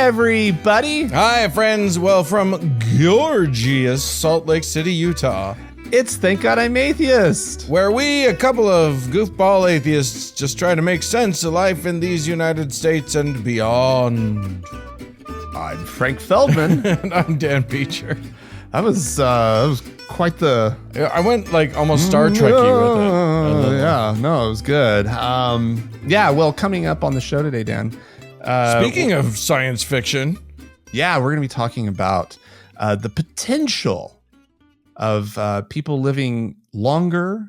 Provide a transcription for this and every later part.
everybody. Hi, friends. Well, from gorgeous Salt Lake City, Utah, It's Thank God I'm Atheist. where we, a couple of goofball atheists, just try to make sense of life in these United States and beyond. I'm Frank Feldman. And I'm Dan Beecher. That was quite the... I went like almost Star Trek-y with it. Yeah, no, it was good. Well, coming up on the show today, Dan. Speaking of science fiction. Yeah, we're going to be talking about the potential of people living longer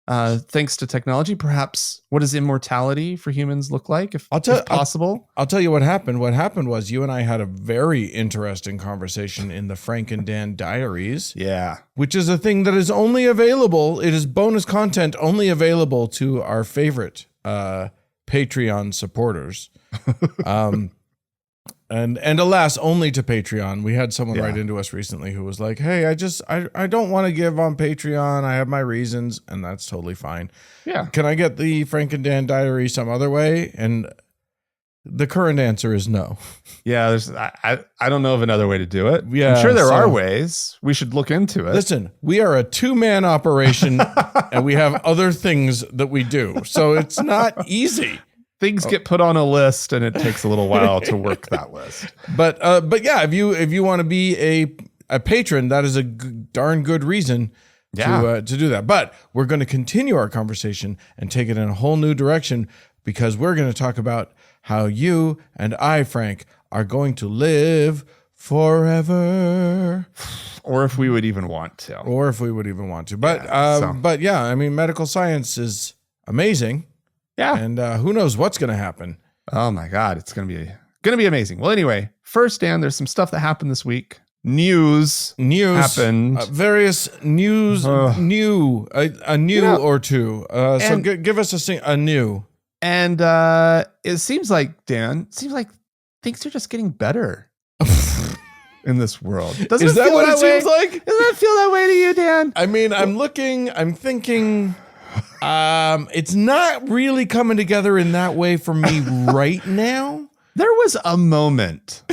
thanks to technology. Perhaps what does immortality for humans look like if possible? I'll tell you what happened. What happened was you and I had a very interesting conversation in the Frank and Dan Diaries. Yeah. Which is a thing that is only available. It is bonus content only available to our favorite Patreon supporters. And alas, only to Patreon. We had someone write into us recently who was like, hey, I don't want to give on Patreon. I have my reasons, and that's totally fine. Yeah. Can I get the Frank and Dan Diary some other way? And the current answer is no. Yeah, I don't know of another way to do it. Yeah, I'm sure there are ways. We should look into it. Listen, we are a two-man operation, and we have other things that we do. So it's not easy. Things get put on a list, and it takes a little while to work that list. But yeah, if you want to be a patron, that is a darn good reason to do that. But we're going to continue our conversation and take it in a whole new direction, because we're going to talk about how you and I, Frank, are going to live forever. Or if we would even want to. But yeah, I mean, medical science is amazing. Yeah. And who knows what's going to happen. Oh my God, it's going to be amazing. Well, anyway, first, Dan, there's some stuff that happened this week. News happened. Various news, a new or two. So give us a new. And it seems like, Dan, things are just getting better in this world. Is that what it seems like? Doesn't that feel that way to you, Dan? I mean, I'm thinking... it's not really coming together in that way for me right now. There was a moment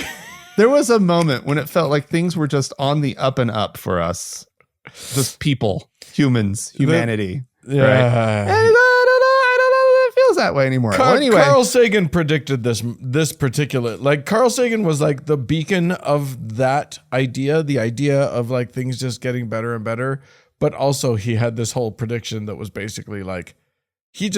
when it felt like things were just on the up and up for us. Just people, humans, humanity. Yeah. Right? And I don't know if it feels that way anymore. Carl Sagan predicted this particular, like Carl Sagan was like the beacon of that idea, the idea of like things just getting better and better. But also he had this whole prediction that was basically like, he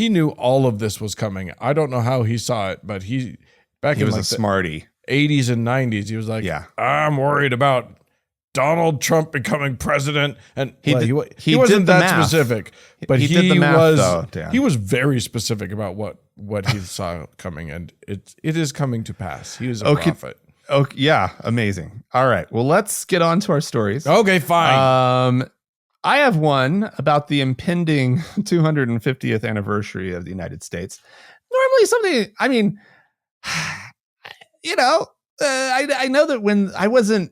knew all of this was coming. I don't know how he saw it, but he was like a smarty. 80s and 90s. He was like, I'm worried about Donald Trump becoming president. And he wasn't that specific, but he did the math, though, he was very specific about what he saw coming. And it is coming to pass. He was a prophet. Okay. Yeah. Amazing. All right. Well, let's get on to our stories. Okay, fine. I have one about the impending 250th anniversary of the United States. Normally something, I mean, I know that when I wasn't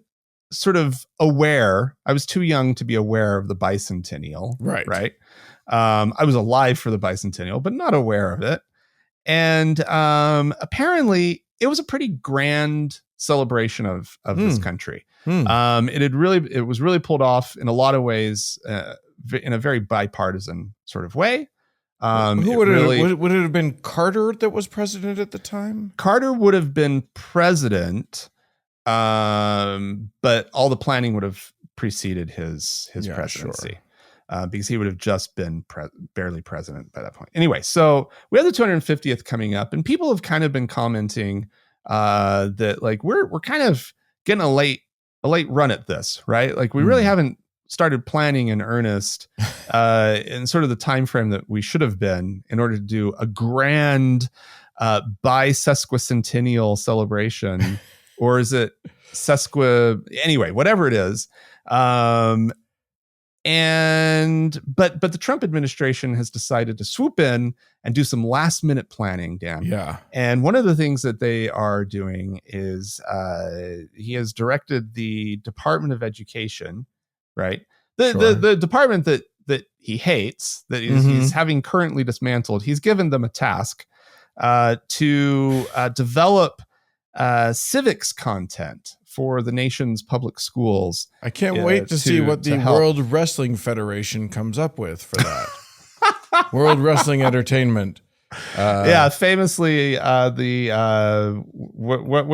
sort of aware, I was too young to be aware of the bicentennial. Right. I was alive for the bicentennial, but not aware of it. And apparently it was a pretty grand celebration of this country. It was really pulled off in a lot of ways, in a very bipartisan sort of way. Would it have been Carter that was president at the time? Carter would have been president, but all the planning would have preceded his presidency. Sure. Because he would have just been barely president by that point. Anyway, so we have the 250th coming up, and people have kind of been commenting that like we're kind of getting a late run at this, right? Like we really haven't started planning in earnest in sort of the time frame that we should have been in order to do a grand bisesquicentennial celebration, or is it anyway, whatever it is. But the Trump administration has decided to swoop in and do some last minute planning, Dan. Yeah. And one of the things that they are doing is he has directed the Department of Education, right? The department that he hates, that he's having currently dismantled. He's given them a task to develop civics content for the nation's public schools. I can't wait to see what the World Wrestling Federation comes up with for that. World Wrestling Entertainment. Famously, what do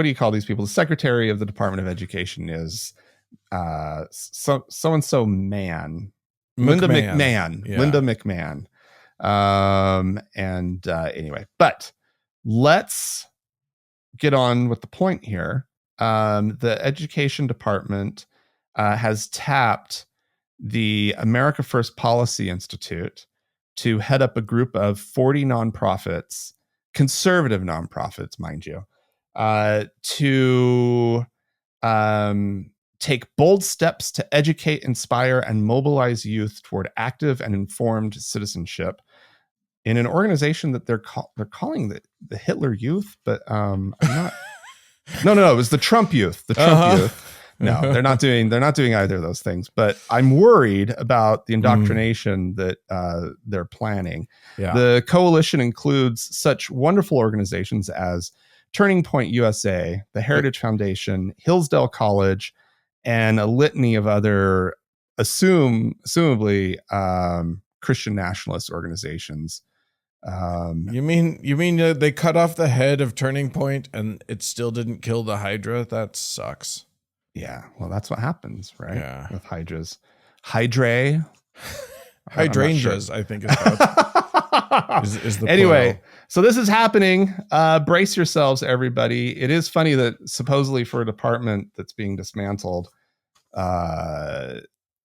you call these people? The Secretary of the Department of Education is so-and-so man. Linda McMahon. Yeah. Linda McMahon. Anyway, but let's get on with the point here. The Education Department has tapped the America First Policy Institute to head up a group of 40 nonprofits, conservative nonprofits, mind you, to take bold steps to educate, inspire, and mobilize youth toward active and informed citizenship in an organization that they're calling the Hitler Youth, but I'm not. No, it was the Trump Youth. The Trump Youth. No, they're not doing either of those things. But I'm worried about the indoctrination that they're planning. Yeah. The coalition includes such wonderful organizations as Turning Point USA, the Heritage Foundation, Hillsdale College, and a litany of other assumably Christian nationalist organizations. You mean they cut off the head of Turning Point and it still didn't kill the Hydra? That sucks. Yeah, well, that's what happens, right? Yeah, with hydras, hydrangeas, I think is the anyway. plural. So this is happening. Brace yourselves, everybody. It is funny that supposedly for a department that's being dismantled,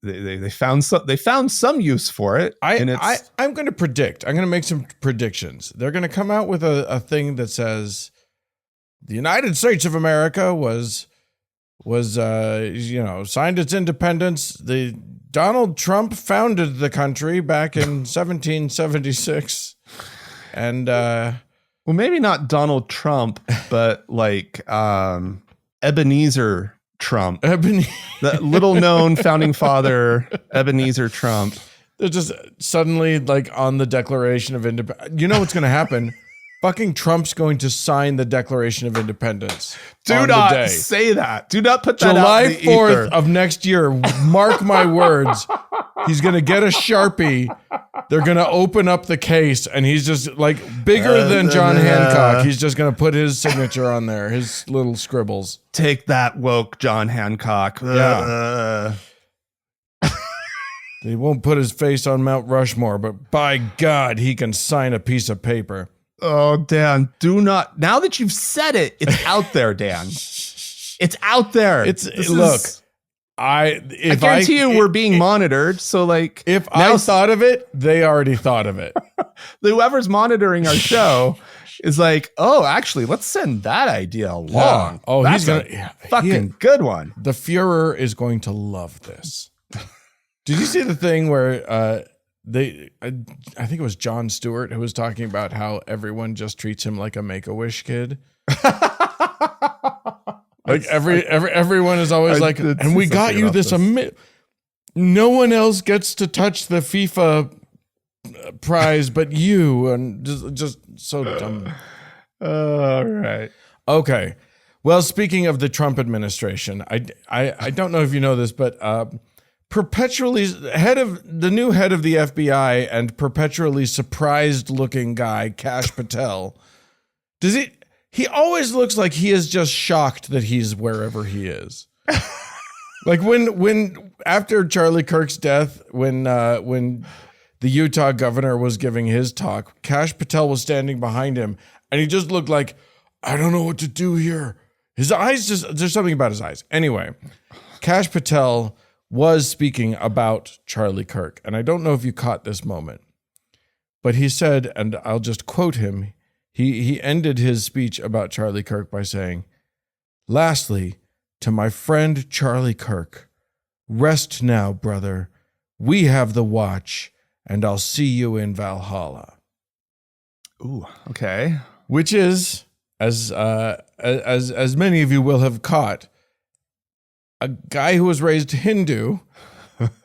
they found some use for it. I'm going to predict. I'm going to make some predictions. They're going to come out with a thing that says the United States of America was signed its independence. The Donald Trump founded the country back in 1776. And well, maybe not Donald Trump, but like Ebenezer Trump, the little known founding father, Ebenezer Trump. They're just suddenly like on the Declaration of Independence. You know what's going to happen? Fucking Trump's going to sign the Declaration of Independence. Do not say that. Do not put that July out in the 4th ether. of next year. Mark my words. He's going to get a Sharpie. They're going to open up the case, and he's just like bigger than John Hancock. He's just going to put his signature on there, his little scribbles. Take that, woke John Hancock. Yeah. He won't put his face on Mount Rushmore, but by God, he can sign a piece of paper. Oh, Dan, do not. Now that you've said it, it's out there, Dan. It's out there. I guarantee you we're being monitored. So like, if I thought of it, they already thought of it. Whoever's monitoring our show is like, oh, actually, let's send that idea along. Yeah. Oh, that's fucking good one. The Fuhrer is going to love this. Did you see the thing where I think it was Jon Stewart who was talking about how everyone just treats him like a Make-A-Wish kid? Like everyone is always like, and we got you this. No one else gets to touch the FIFA prize but you, and just so dumb. All right. Okay. Well, speaking of the Trump administration, I don't know if you know this, but perpetually the new head of the FBI and perpetually surprised looking guy, Kash Patel, he always looks like he is just shocked that he's wherever he is. Like when after Charlie Kirk's death, when the Utah governor was giving his talk, Kash Patel was standing behind him and he just looked like, I don't know what to do here. His eyes there's something about his eyes. Anyway, Kash Patel was speaking about Charlie Kirk. And I don't know if you caught this moment, but he said, and I'll just quote him, he ended his speech about Charlie Kirk by saying, lastly, to my friend Charlie Kirk, rest now, brother. We have the watch, and I'll see you in Valhalla. Ooh, okay. Which is, as many of you will have caught, a guy who was raised Hindu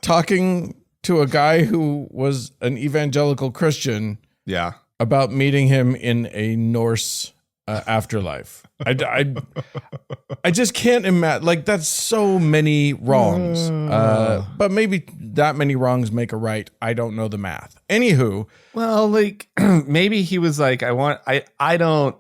talking to a guy who was an evangelical Christian. Yeah. About meeting him in a Norse afterlife. I just can't imagine. Like, that's so many wrongs. But maybe that many wrongs make a right. I don't know the math. Anywho, well, like maybe he was like, I don't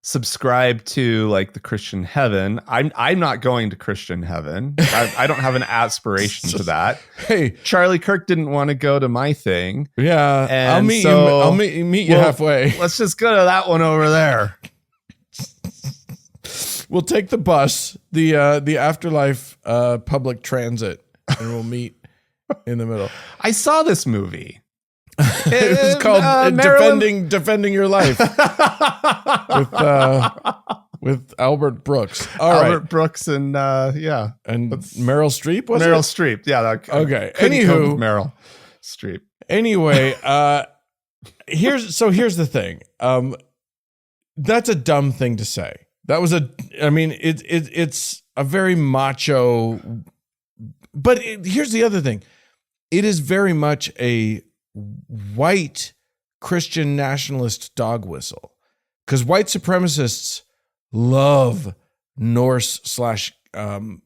subscribe to like the Christian heaven. I'm not going to Christian heaven. I don't have an aspiration to that. Hey, Charlie Kirk didn't want to go to my thing. Yeah, and I'll meet you. I'll meet you halfway. Let's just go to that one over there. We'll take the bus, the afterlife public transit, and we'll meet in the middle. I saw this movie. It was called Defending Your Life with Albert Brooks. Albert Brooks and and Meryl Streep, was Meryl it? Streep. Yeah. Okay. Anywho, Meryl Streep. Anyway, here's the thing. That's a dumb thing to say. It's a very macho, but here's the other thing. It is very much a white Christian nationalist dog whistle, because white supremacists love Norse / Viking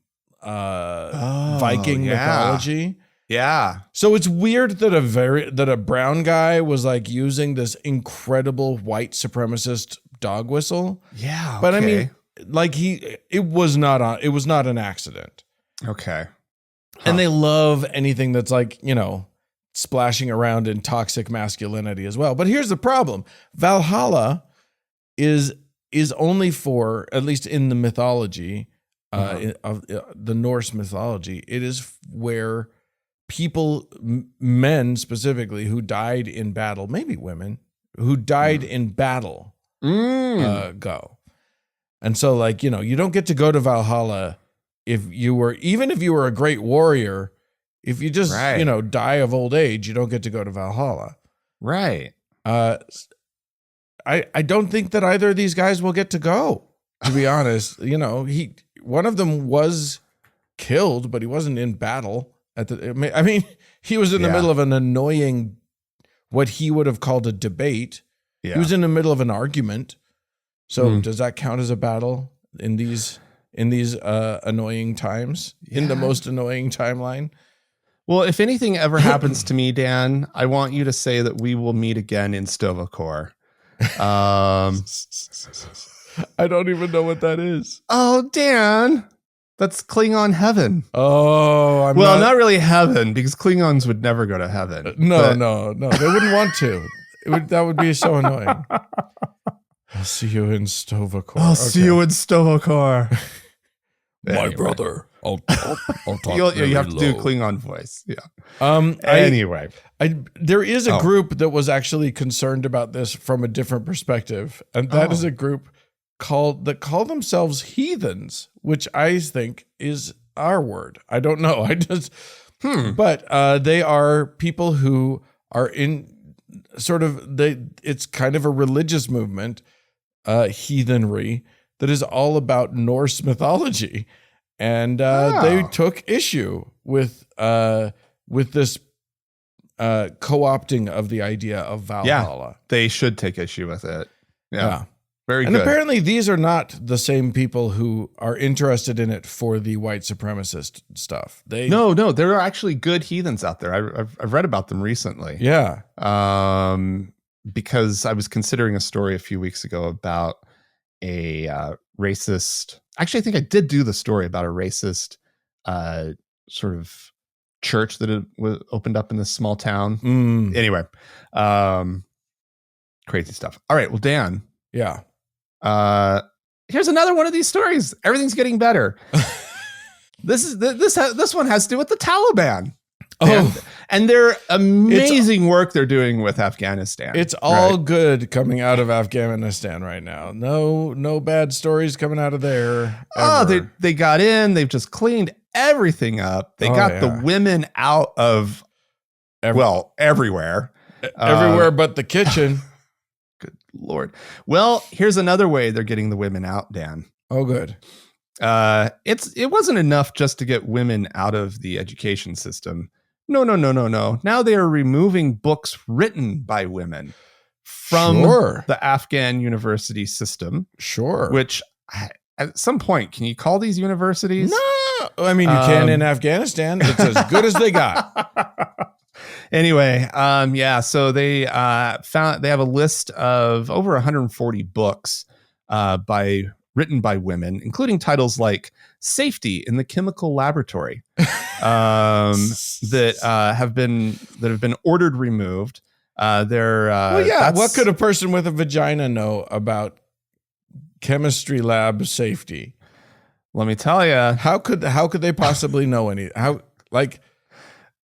mythology. Yeah. So it's weird that a brown guy was like using this incredible white supremacist dog whistle. Yeah. Okay. But I mean, like it was not an accident. Okay. And they love anything that's like, splashing around in toxic masculinity as well. But here's the problem. Valhalla is only for, at least in the mythology, of the Norse mythology, it is where people, men specifically, who died in battle, maybe women, who died in battle, go. And so, like, you don't get to go to Valhalla even if you were a great warrior. If you just, die of old age, you don't get to go to Valhalla. Right. I don't think that either of these guys will get to go, to be honest. One of them was killed, but he wasn't in battle. He was in the middle of an annoying, what he would have called a debate. Yeah. He was in the middle of an argument. So does that count as a battle in these annoying times, in the most annoying timeline? Well, if anything ever happens to me, Dan, I want you to say that we will meet again in Stovacor. I don't even know what that is. Oh, Dan, that's Klingon heaven. Oh, not really heaven, because Klingons would never go to heaven. No, they wouldn't want to. That would be so annoying. I'll see you in Stovacor. See you in Stovacor. My brother. I'll talk you have to do Klingon voice. Yeah. Anyway, there is a group that was actually concerned about this from a different perspective, and that is a group that call themselves heathens, which I think is our word. I don't know. But they are people who are in sort of it's kind of a religious movement, heathenry, that is all about Norse mythology. And they took issue with this co-opting of the idea of Valhalla. Yeah, they should take issue with it. Yeah. Very good. And apparently these are not the same people who are interested in it for the white supremacist stuff. No, there are actually good heathens out there. I've read about them recently. Yeah. Because I was considering a story a few weeks ago about a racist. Actually, I think I did do the story about a racist sort of church that was opened up in this small town. Anyway, crazy stuff. All right, well, Dan. Yeah. Here's another one of these stories. Everything's getting better. This one has to do with the Taliban. And their amazing work they're doing with Afghanistan. It's all good coming out of Afghanistan right now. No bad stories coming out of there. Ever. They got in. They've just cleaned everything up. They got the women out of everywhere. Everywhere but the kitchen. Good Lord. Well, here's another way they're getting the women out, Dan. Oh, good. It wasn't enough just to get women out of the education system. No. Now they are removing books written by women from the Afghan university system. Sure. Which at some point, can you call these universities? No, I mean, you can in Afghanistan. It's as good as they got. Anyway, so they they have a list of over 140 books written by women, including titles like "Safety in the Chemical Laboratory," that have been ordered removed. What could a person with a vagina know about chemistry lab safety? Let me tell you. How could they possibly know any?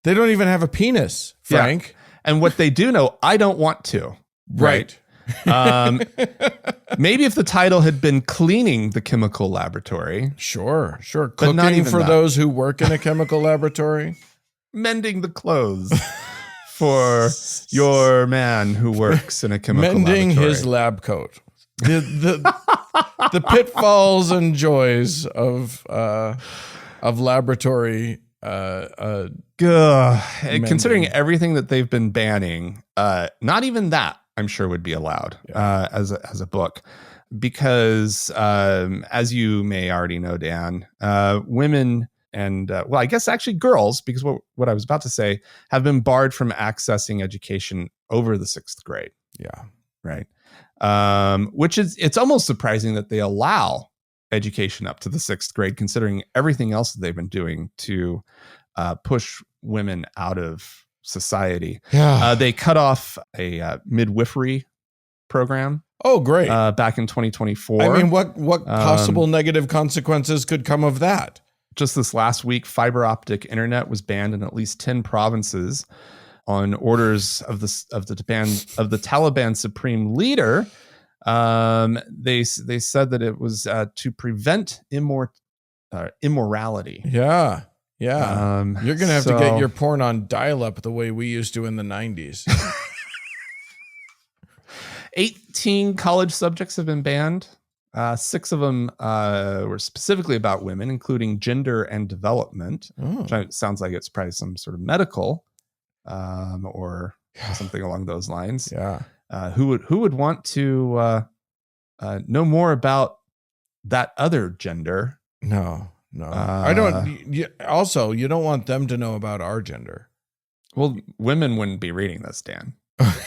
They don't even have a penis, Frank. Yeah. And what they do know, I don't want to. Right. Maybe if the title had been "Cleaning the Chemical Laboratory." Sure. But Cooking not even for that. those who work in a chemical laboratory. Mending the clothes for your man who works in a chemical Mending laboratory. his lab coat. The pitfalls and joys of laboratory. Considering everything that they've been banning, not even that I'm sure would be allowed as a book, because as you may already know, Dan, women and I guess actually girls, because what I was about to say, have been barred from accessing education over the 6th grade. Yeah. Right. Which it's almost surprising that they allow education up to the 6th grade, considering everything else that they've been doing to push women out of society. Yeah. They cut off a midwifery program. Oh, great. Back in 2024. I mean, what possible negative consequences could come of that? Just this last week, fiber optic internet was banned in at least 10 provinces on orders of the Taliban supreme leader. They said that it was to prevent immorality. Yeah. You're gonna have to get your porn on dial-up the way we used to in the 90s. 18 college subjects have been banned. 6 of them were specifically about women, including gender and development. Which sounds like it's probably some sort of medical or something along those lines. Yeah. Who would want to know more about that other gender? No. I don't. You don't want them to know about our gender. Well, women wouldn't be reading this, Dan.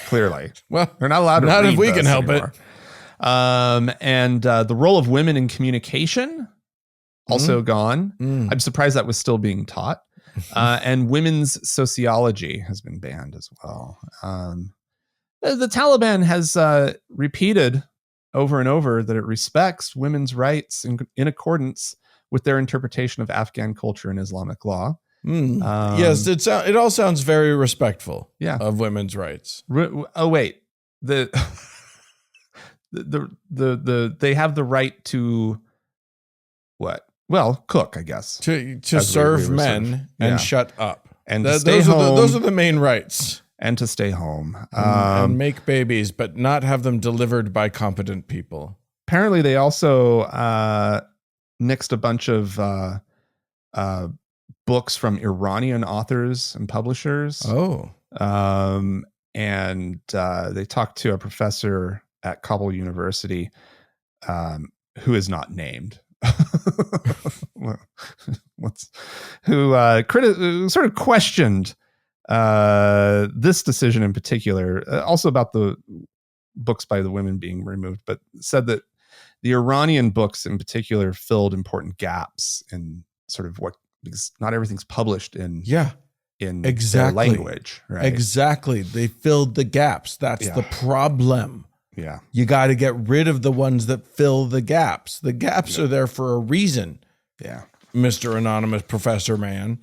Clearly. Well, they're not allowed to not read if we this can help anymore. And the role of women in communication also gone. I'm surprised that was still being taught. And women's sociology has been banned as well. The Taliban has repeated over and over that it respects women's rights in accordance with their interpretation of Afghan culture and Islamic law. Yes, it all sounds very respectful. Yeah. Of women's rights. Oh wait, they have the right to what? Well, cook, I guess, to serve men and shut up, and to stay home. Those are the main rights. And to stay home and make babies, but not have them delivered by competent people. Apparently, they also nixed a bunch of books from Iranian authors and publishers. Oh, and they talked to a professor at Kabul University who is not named. Who sort of questioned this decision in particular, also about the books by the women being removed, but said that the Iranian books in particular filled important gaps in sort of because not everything's published in their language, right? Exactly. They filled the gaps. That's the problem. Yeah. You got to get rid of the ones that fill the gaps. The gaps are there for a reason. Yeah. Mr. Anonymous Professor Man.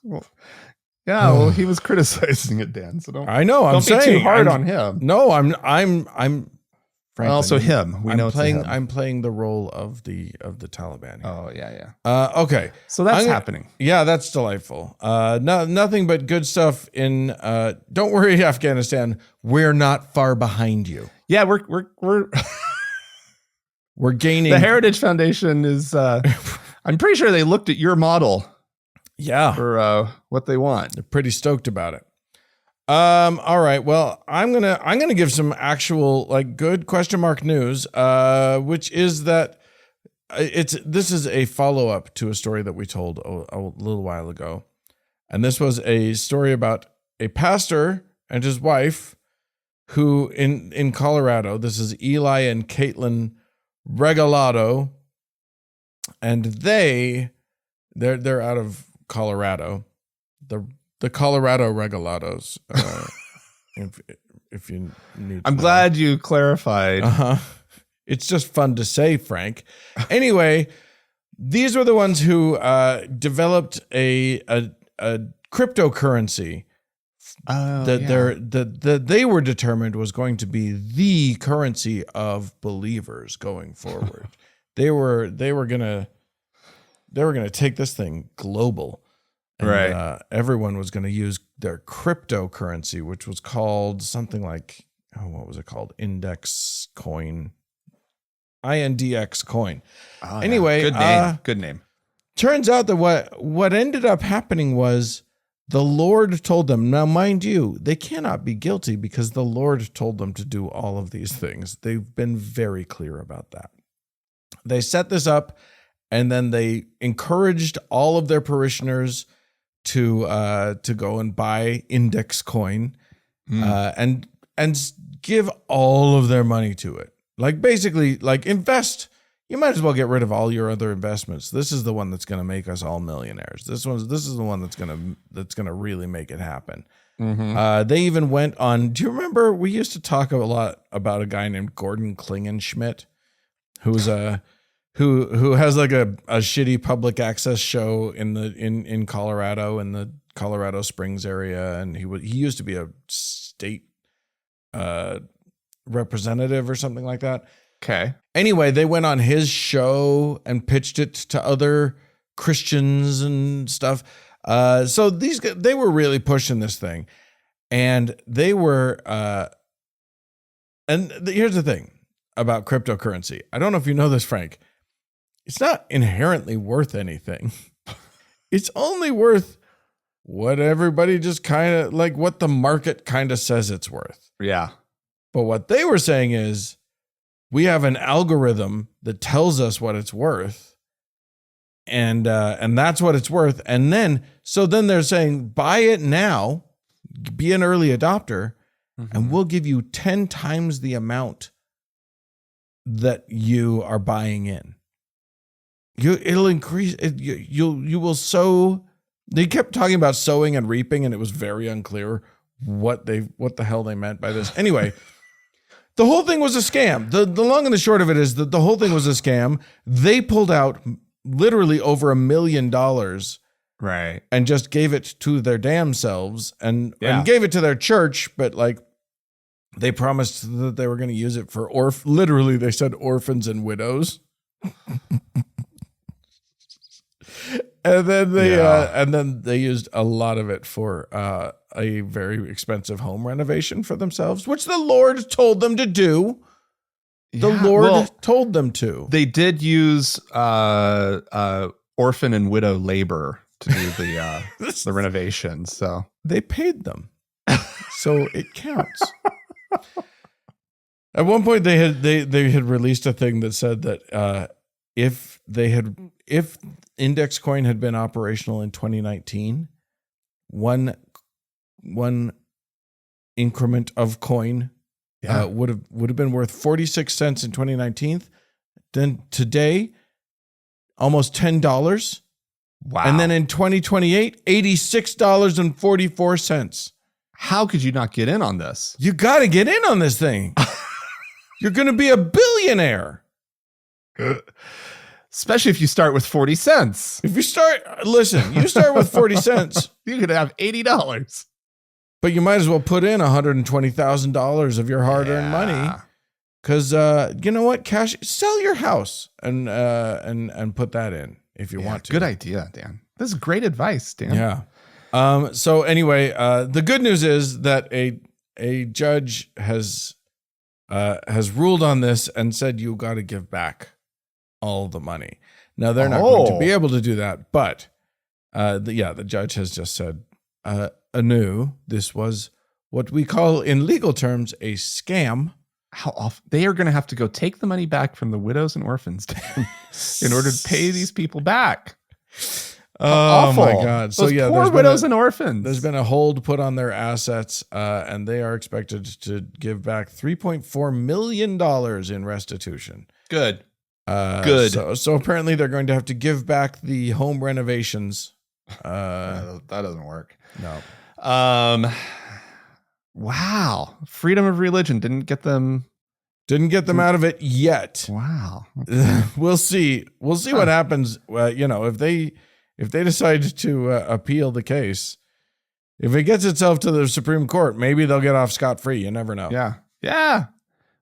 Well, he was criticizing it, Dan. So don't. I know. Don't be too hard on him. No, I'm. Frankly, also him. I'm playing the role of the Taliban here. Oh yeah. Okay. So that's happening. Yeah, that's delightful. Nothing but good stuff in. Don't worry, Afghanistan. We're not far behind you. Yeah, we're we're gaining. The Heritage Foundation is. I'm pretty sure they looked at your model. Yeah. For what they want. They're pretty stoked about it. All right. Well, I'm gonna give some actual like good question mark news, which is that this is a follow up to a story that we told a little while ago, and this was a story about a pastor and his wife who in Colorado. This is Eli and Caitlin Regalado, and they're out of Colorado. The Colorado Regalados. If you need, I'm glad you clarified. It's just fun to say, Frank. Anyway, these were the ones who developed a cryptocurrency that they were determined was going to be the currency of believers going forward. they were gonna take this thing global. And, right. Everyone was going to use their cryptocurrency, which was called something like, what was it called? Index coin. INDX coin. Oh, anyway, good name. Good name. Turns out that what ended up happening was the Lord told them. Now, mind you, they cannot be guilty because the Lord told them to do all of these things. They've been very clear about that. They set this up, and then they encouraged all of their parishioners to go and buy index coin, and give all of their money to it. Like basically, like invest. You might as well get rid of all your other investments. This is the one that's going to make us all millionaires. This is the one that's gonna really make it happen. Mm-hmm. They even went on. Do you remember we used to talk a lot about a guy named Gordon Klingenschmidt, who's who has like a shitty public access show in Colorado, in the Colorado Springs area, and he used to be a state representative or something like that. Okay. Anyway, they went on his show and pitched it to other Christians and stuff. So they were really pushing this thing, and they were. Here's the thing about cryptocurrency. I don't know if you know this, Frank. It's not inherently worth anything. It's only worth what everybody just kind of like what the market kind of says it's worth. Yeah. But what they were saying is we have an algorithm that tells us what it's worth. And that's what it's worth. And then they're saying, buy it now, be an early adopter, and we'll give you 10 times the amount that you are buying in. It'll increase. You will sow. They kept talking about sowing and reaping, and it was very unclear what the hell they meant by this. Anyway, the whole thing was a scam. The long and the short of it is that the whole thing was a scam. They pulled out literally over $1 million, right, and just gave it to their damn selves, and gave it to their church, but like they promised that they were going to use it for literally they said orphans and widows. And then they used a lot of it for a very expensive home renovation for themselves, which the Lord told them to do. The Lord told them to. They did use orphan and widow labor to do the renovation. So they paid them, so it counts. At one point, they had released a thing that said that if index coin had been operational in 2019, one increment of coin would have been worth 46 cents in 2019. Then today, almost $10. Wow. And then in 2028, $86.44. How could you not get in on this? You got to get in on this thing. You're going to be a billionaire. Especially if you start with 40 cents. You start with 40 cents. You could have $80. But you might as well put in $120,000 of your hard-earned money. Because you know what, Cash? Sell your house and put that in if you want to. Good idea, Dan. This is great advice, Dan. Yeah. So anyway, the good news is that a judge has ruled on this and said you got to give back all the money. Now they're not going to be able to do that, but the judge has just said anew, this was what we call in legal terms a scam. How often they are going to have to go take the money back from the widows and orphans in order to pay these people back. Oh awful. My God. Those poor widows and orphans. There's been a hold put on their assets, and they are expected to give back $3.4 million in restitution. Good. Good. So apparently they're going to have to give back the home renovations. That doesn't work. No. Wow. Freedom of religion didn't get them out of it yet. Wow. Okay. We'll see what happens. If they decide to appeal the case, if it gets itself to the Supreme Court, maybe they'll get off scot-free. You never know. Yeah.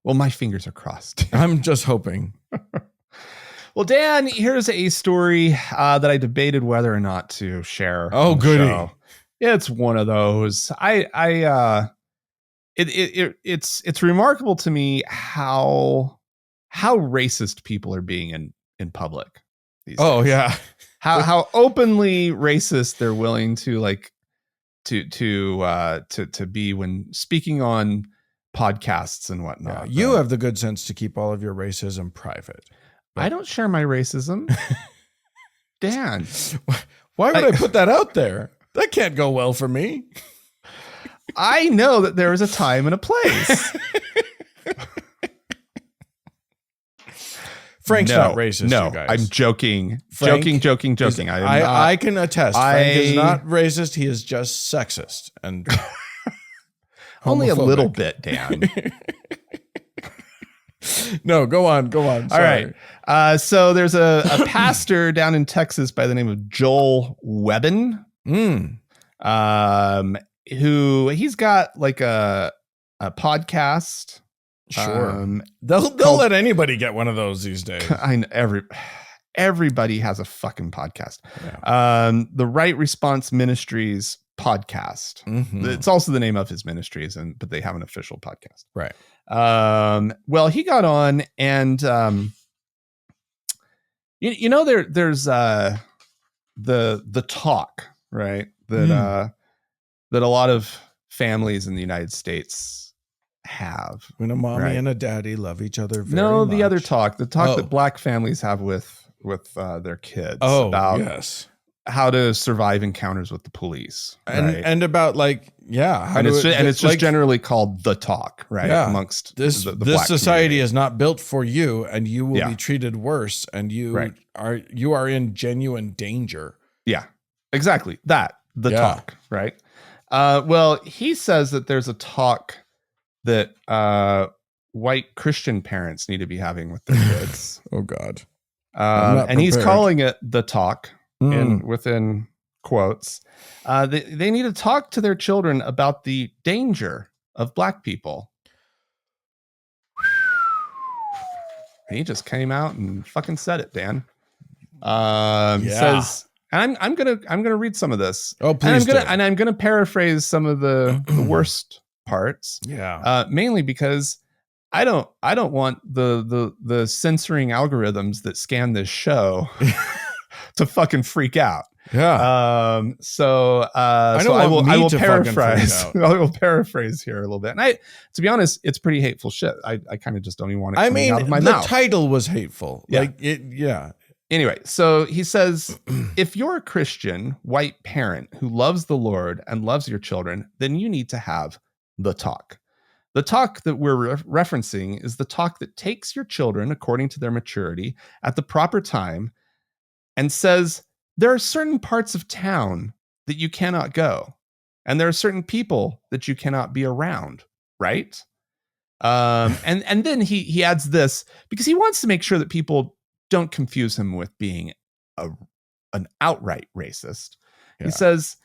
Well, my fingers are crossed. I'm just hoping. Well, Dan, here's a story that I debated whether or not to share. Oh, goody. It's one of those. It's remarkable to me how racist people are being in public these days. Oh yeah. How openly racist they're willing to to be when speaking on podcasts and whatnot. Yeah, you have the good sense to keep all of your racism private. I don't share my racism. Dan. Why would I put that out there? That can't go well for me. I know that there is a time and a place. Frank's not racist, no, you guys. I'm joking. Frank joking. I can attest. Frank is not racist. He is just sexist and only a little bit, Dan. No, go on. Sorry. All right. So there's a pastor down in Texas by the name of Joel Webbin. Who he's got like a podcast. Sure. They'll let anybody get one of those these days. I know everybody has a fucking podcast. Yeah. The Right Response Ministries podcast. Mm-hmm. It's also the name of his ministries, but they have an official podcast. Right. Well, he got on and there's the talk, right? That a lot of families in the United States have. When a mommy and a daddy love each other very much. The other talk, that black families have with their kids. About yes. How to survive encounters with the police. And about it's just generally called the talk, right? Yeah. Amongst this black society community. is not built for you, and you will be treated worse, and you are in genuine danger. Yeah, exactly. The talk, right? Well, he says that there's a talk that white Christian parents need to be having with their kids. Oh God. And he's calling it the talk within quotes. They need to talk to their children about the danger of black people. And he just came out and fucking said it, Dan. He says, and I'm gonna read some of this. Oh, please. And I'm gonna paraphrase some of the worst parts. Yeah. Mainly because I don't want the censoring algorithms that scan this show to fucking freak out. Yeah. I will paraphrase. I will paraphrase here a little bit. And to be honest, it's pretty hateful shit. I kind of just don't even want it coming out of my mouth. The title was hateful. Yeah. Anyway, so he says, if you're a Christian white parent who loves the Lord and loves your children, then you need to have the talk. The talk that we're referencing is the talk that takes your children according to their maturity at the proper time and says, there are certain parts of town that you cannot go. And there are certain people that you cannot be around, right? And then he adds this because he wants to make sure that people don't confuse him with being an outright racist. Yeah. He says,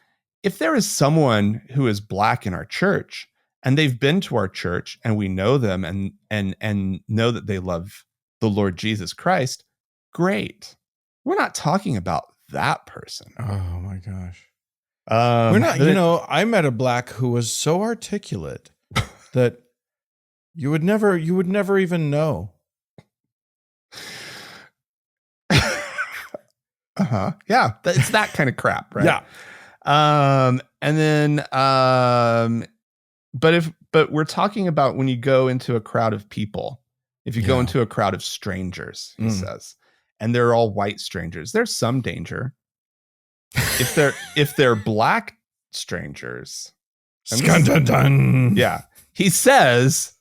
if there is someone who is black in our church and they've been to our church and we know them and know that they love the Lord Jesus Christ, great. We're not talking about that person. Oh my gosh. We're not, I met a black who was so articulate that you would never even know. Yeah, it's that kind of crap, right? Yeah. And then but we're talking about when you go into a crowd of people, if you go into a crowd of strangers, he says, and they're all white strangers, there's some danger. If they're black strangers, yeah, he says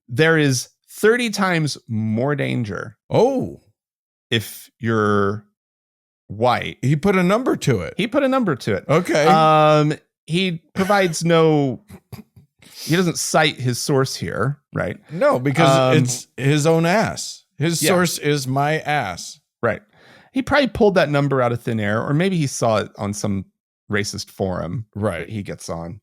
there is 30 times more danger. Oh, if you're white. He put a number to it. Okay. He provides he doesn't cite his source here, right? No, because it's his own ass. His source is my ass. Right. He probably pulled that number out of thin air, or maybe he saw it on some racist forum right. that he gets on.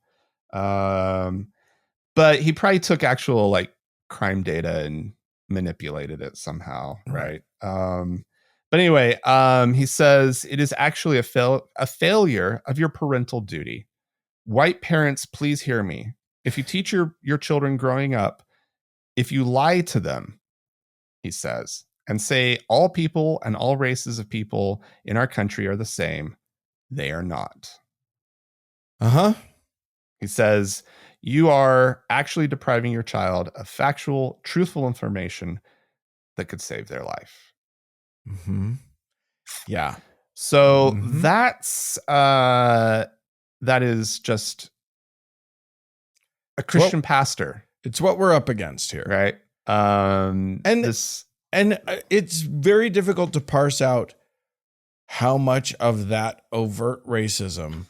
But he probably took actual like crime data and manipulated it somehow, right? But anyway, he says it is actually a failure of your parental duty. White parents, please hear me. If you teach your children growing up, if you lie to them, he says, and say all people and all races of people in our country are the same, they are not. He says, you are actually depriving your child of factual, truthful information that could save their life. Yeah. So that is just a Christian pastor. It's what we're up against here. Right. And it's very difficult to parse out how much of that overt racism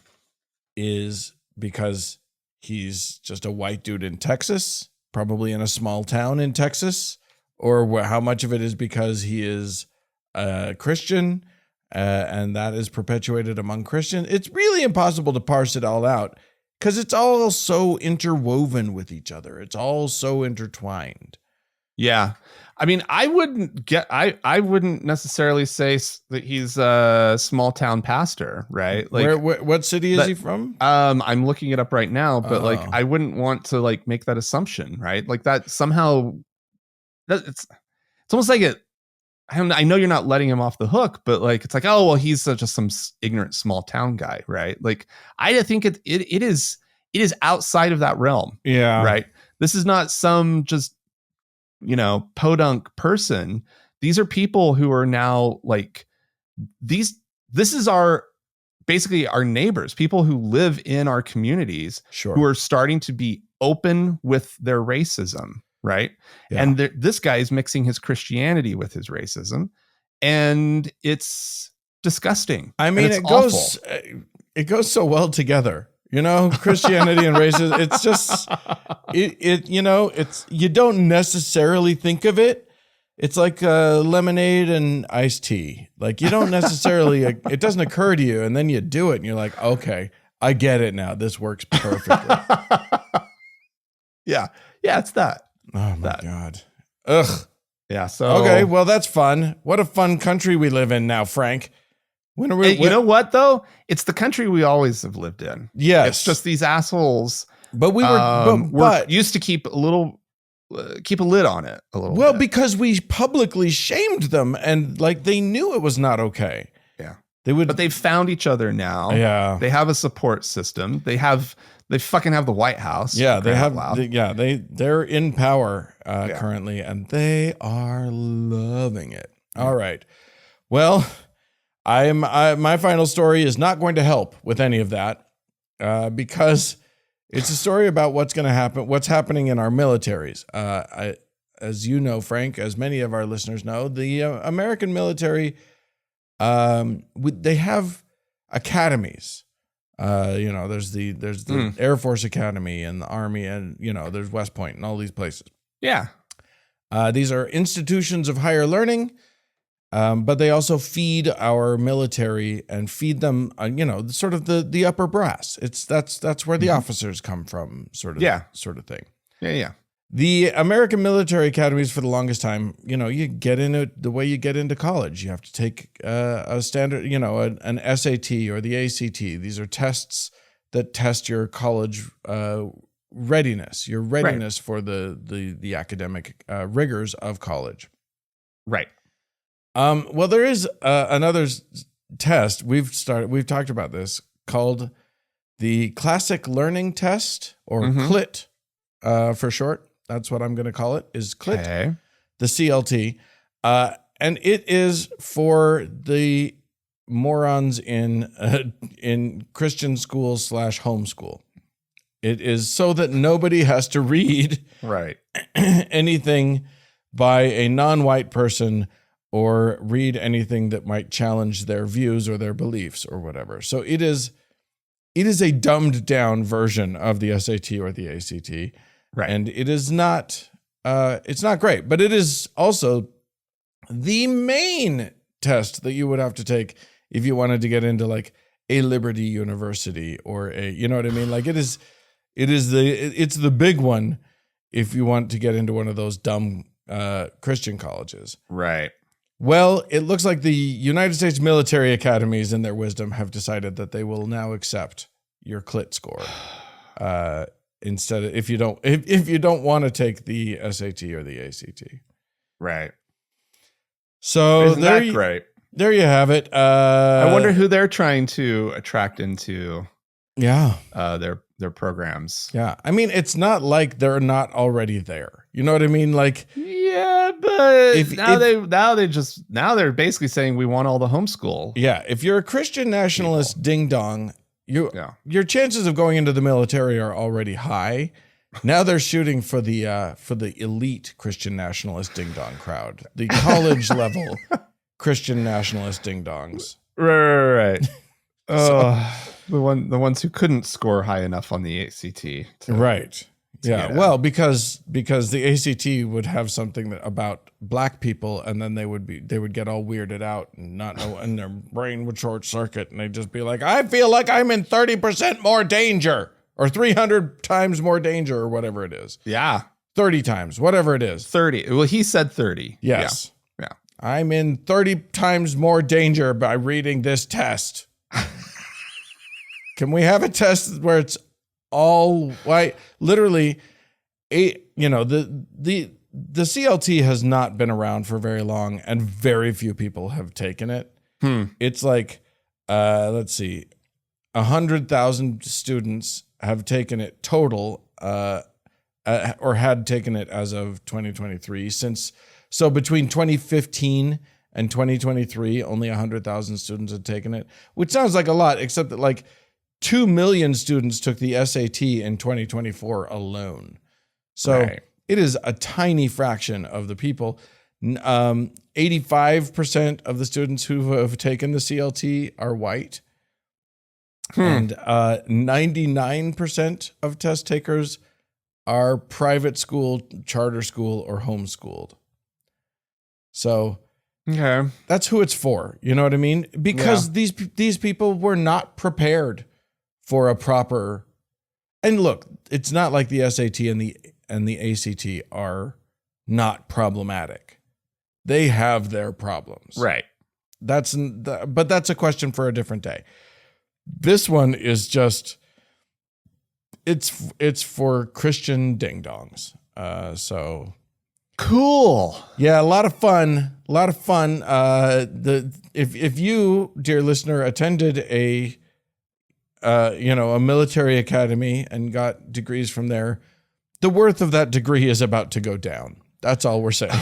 is because he's just a white dude in Texas, probably in a small town in Texas, or how much of it is because he is a Christian and that is perpetuated among Christians. It's really impossible to parse it all out because it's all so interwoven with each other. It's all so intertwined. Yeah. I mean, I wouldn't necessarily say that he's a small town pastor, right? Like, what city is he from? I'm looking it up right now, but like, I wouldn't want to like make that assumption, right? Like that somehow, it's almost like it. I know you're not letting him off the hook, but like, it's like, oh well, he's just some ignorant small town guy, right? Like, I think it is outside of that realm, yeah, right. This is not some just podunk person. These are people who are now like this is basically our neighbors, people who live in our communities, who are starting to be open with their racism, right? Yeah. And this guy is mixing his Christianity with his racism, and it's disgusting. I mean, it goes so well together. Christianity and racism, it's just, it's, you don't necessarily think of it. It's like lemonade and iced tea. Like you don't necessarily, it doesn't occur to you, and then you do it and you're like, okay, I get it now. This works perfectly. Yeah. Yeah. It's that. Oh my God. Ugh. Yeah. So, okay. Well, that's fun. What a fun country we live in now, Frank. When are we? You know what though? It's the country we always have lived in. Yes, it's just these assholes. But we were, but used to keep a lid on it a little. Well, bit. Because we publicly shamed them, and like they knew it was not okay. Yeah, but they've found each other now. Yeah, they have a support system. They fucking have the White House. Yeah, they have. They're in power currently, and they are loving it. All right. Well. My final story is not going to help with any of that because it's a story about what's going to happen, what's happening in our militaries. As you know, Frank, as many of our listeners know, the American military, they have academies. There's the Air Force Academy and the Army, and there's West Point and all these places. Yeah, these are institutions of higher learning. But they also feed our military and feed them, sort of the upper brass. That's where the officers come from, sort of thing. Yeah. The American military academies for the longest time, you get in it the way you get into college. You have to take a standard, an SAT or the ACT. These are tests that test your college readiness, for the academic rigors of college. Right. Well, there is another test we've talked about this called the Classic Learning Test, or CLIT for short. That's what I'm going to call it, is CLIT, the CLT. And it is for the morons in Christian school / homeschool. It is so that nobody has to read anything by a non-white person or read anything that might challenge their views or their beliefs or whatever. So it is a dumbed down version of the SAT or the ACT. Right. And it is not, it's not great, but it is also the main test that you would have to take if you wanted to get into like a Liberty University or you know what I mean? Like it's the big one if you want to get into one of those dumb Christian colleges. Right. Well, it looks like the United States military academies in their wisdom have decided that they will now accept your CLIT score. Instead of if you don't want to take the SAT or the ACT. Right. So isn't that great? There you have it. I wonder who they're trying to attract into their programs. Yeah. I mean, it's not like they're not already there. You know what I mean? Like, yeah, but now they're basically saying we want all the homeschool. Yeah. If you're a Christian nationalist ding dong, your chances of going into the military are already high. Now they're shooting for the elite Christian nationalist ding dong crowd, the college level Christian nationalist ding dongs. Right. The ones who couldn't score high enough on the ACT. Right. Yeah. Well, because the ACT would have something about black people, and then they would get all weirded out and not know, and their brain would short circuit, and they'd just be like, I feel like I'm in 30% more danger, or 300 times more danger, or whatever it is. Yeah. 30 times, whatever it is. 30. Well, he said 30. Yes. Yeah. I'm in 30 times more danger by reading this test. Can we have a test where it's all white? Literally, the CLT has not been around for very long, and very few people have taken it. It's like, let's see, 100,000 students have taken it total, or had taken it as of 2023. So between 2015 and 2023, only 100,000 students had taken it, which sounds like a lot, except that like 2 million students took the SAT in 2024 alone. So it is a tiny fraction of the people. 85% of the students who have taken the CLT are white. And 99% of test takers are private school, charter school, or homeschooled. So that's who it's for. You know what I mean? Because these people were not prepared for a proper, and look, it's not like the SAT and the ACT are not problematic. They have their problems. Right. But that's a question for a different day. This one is just, it's for Christian ding dongs. So cool. Yeah, a lot of fun. If you, dear listener, attended a military academy and got degrees from there, the worth of that degree is about to go down. That's all we're saying.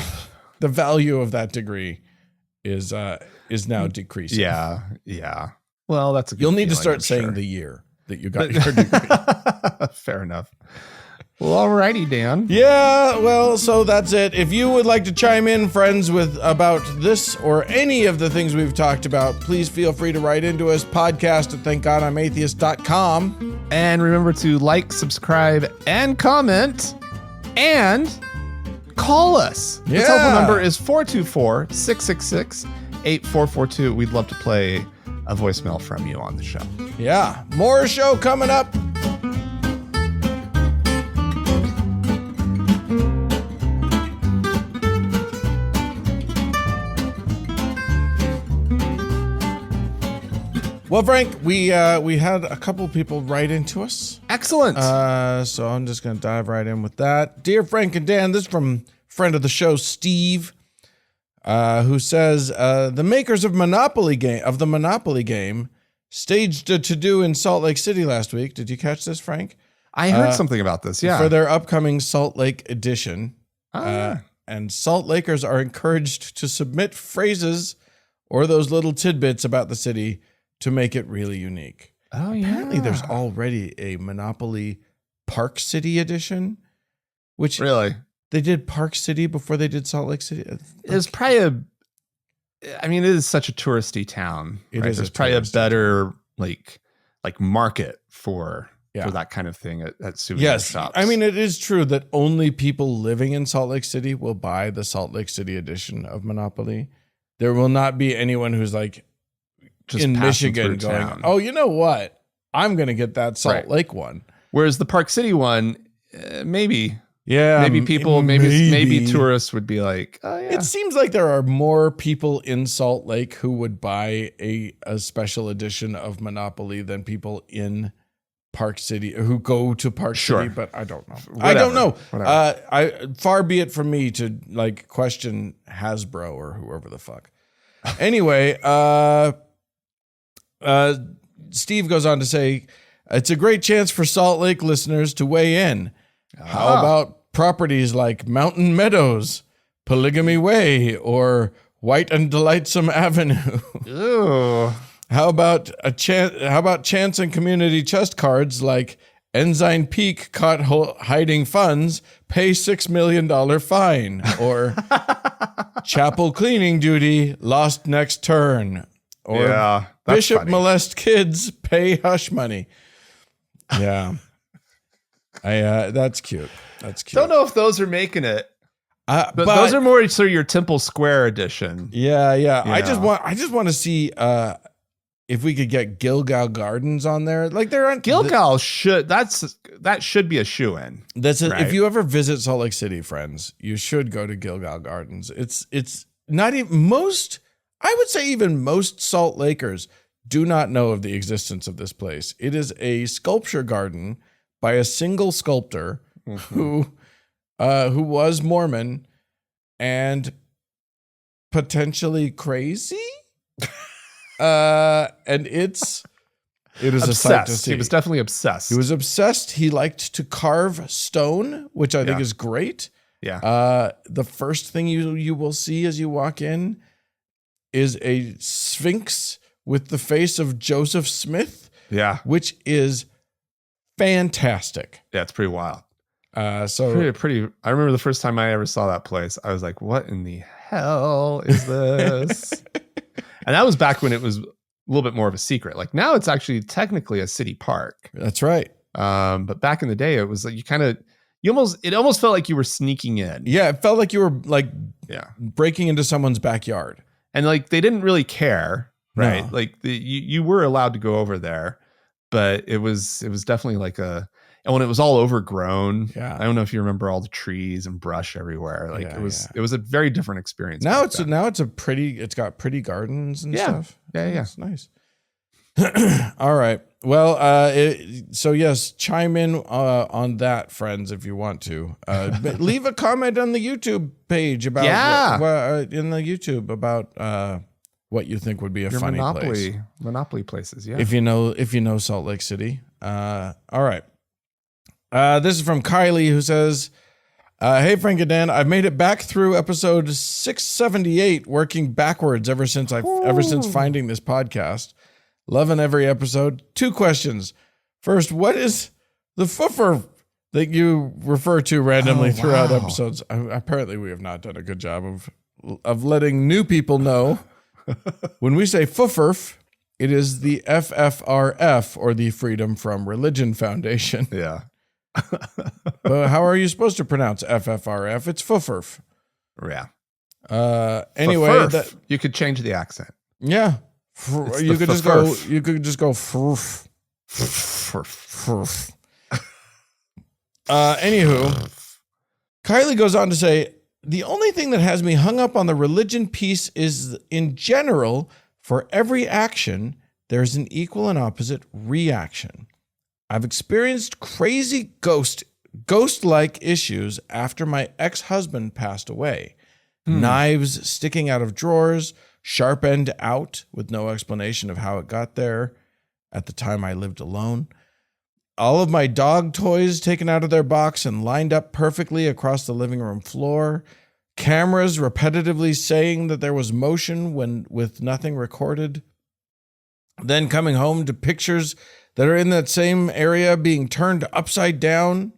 The value of that degree is now decreasing. Yeah. Yeah. Well, that's a good You'll need to feeling, start saying the year that you got your degree. Fair enough. Well, alrighty, Dan. Yeah, well, so that's it. If you would like to chime in, friends, about this or any of the things we've talked about, please feel free to write into us, podcast@thankgodimatheist.com. And remember to like, subscribe, and comment, and call us. Yeah. The telephone number is 424-666-8442. We'd love to play a voicemail from you on the show. Yeah, more show coming up. Well, Frank, we had a couple people write into us. Excellent. So I'm just going to dive right in with that. Dear Frank and Dan, this is from friend of the show, Steve, who says, the makers of the Monopoly game staged a to-do in Salt Lake City last week. Did you catch this, Frank? I heard something about this, yeah. For their upcoming Salt Lake edition. Yeah. And Salt Lakers are encouraged to submit phrases or those little tidbits about the city to make it really unique. Oh, yeah. Apparently there's already a Monopoly Park City edition, which really they did Park City before they did Salt Lake City. It's probably it is such a touristy town. Right? There's probably a better like market for that kind of thing at souvenir shops. I mean, it is true that only people living in Salt Lake City will buy the Salt Lake City edition of Monopoly. There will not be anyone who's like just in Michigan going, town. Oh, you know what? I'm going to get that Salt Lake one. Whereas the Park City one, maybe. Yeah. Maybe people, maybe tourists would be like, oh, yeah. It seems like there are more people in Salt Lake who would buy a special edition of Monopoly than people in Park City who go to Park City, but I don't know. I don't know. Far be it from me to like question Hasbro or whoever the fuck. Anyway, Steve goes on to say, it's a great chance for Salt Lake listeners to weigh in. How about properties like Mountain Meadows, Polygamy Way, or White and Delightsome Avenue? Ew. How about chance and community chest cards like Ensign Peak caught hiding funds, pay $6 million fine, or chapel cleaning duty, lost next turn, or bishop molest kids, pay hush money. Yeah. That's cute. That's cute. Don't know if those are making it. But those are more sort of your Temple Square edition. Yeah. I just want to see if we could get Gilgal Gardens on there. Like they're on Gilgal that should be a shoo-in. That's it. Right? If you ever visit Salt Lake City, friends, you should go to Gilgal Gardens. It's not even most Salt Lakers do not know of the existence of this place. It is a sculpture garden by a single sculptor who was Mormon and potentially crazy. And it is obsessed. A sight to see. He was definitely obsessed. He was obsessed. He liked to carve stone, which I think is great. Yeah. The first thing you will see as you walk in is a sphinx with the face of Joseph Smith. Yeah. Which is fantastic. Yeah, it's pretty wild. So pretty. I remember the first time I ever saw that place, I was like, "What in the hell is this?" And that was back when it was a little bit more of a secret. Like now, it's actually technically a city park. That's right. But back in the day, it was like it almost felt like you were sneaking in. Yeah, it felt like you were like breaking into someone's backyard, and like they didn't really care, right? No. Like you were allowed to go over there, but it was definitely like and when it was all overgrown, I don't know if you remember all the trees and brush everywhere. Like it was a very different experience. Now it's got pretty gardens and stuff. Yeah. It's nice. All right. Well, so yes, chime in on that, friends, if you want to. But leave a comment on the YouTube page about in the YouTube about what you think would be a your funny place. Monopoly places, yeah. If you know Salt Lake City. All right. This is from Kylie, who says, hey, Frank and Dan, I've made it back through episode 678, working backwards ever since finding this podcast. Loving every episode. 2 questions. First, what is the foofer that you refer to randomly throughout episodes? Apparently, we have not done a good job of letting new people know. When we say foofer, it is the FFRF, or the Freedom from Religion Foundation. Yeah. But how are you supposed to pronounce FFRF? It's fooferf. Yeah. Anyway, you could change the accent. Yeah. You could just go froof. Anywho, Kylie goes on to say, the only thing that has me hung up on the religion piece is, in general, for every action, there's an equal and opposite reaction. I've experienced crazy ghost-like issues after my ex-husband passed away. Knives sticking out of drawers, sharp end out with no explanation of how it got there. At the time, I lived alone. All of my dog toys taken out of their box and lined up perfectly across the living room floor. Cameras repetitively saying that there was motion when with nothing recorded. Then coming home to pictures that are in that same area being turned upside down.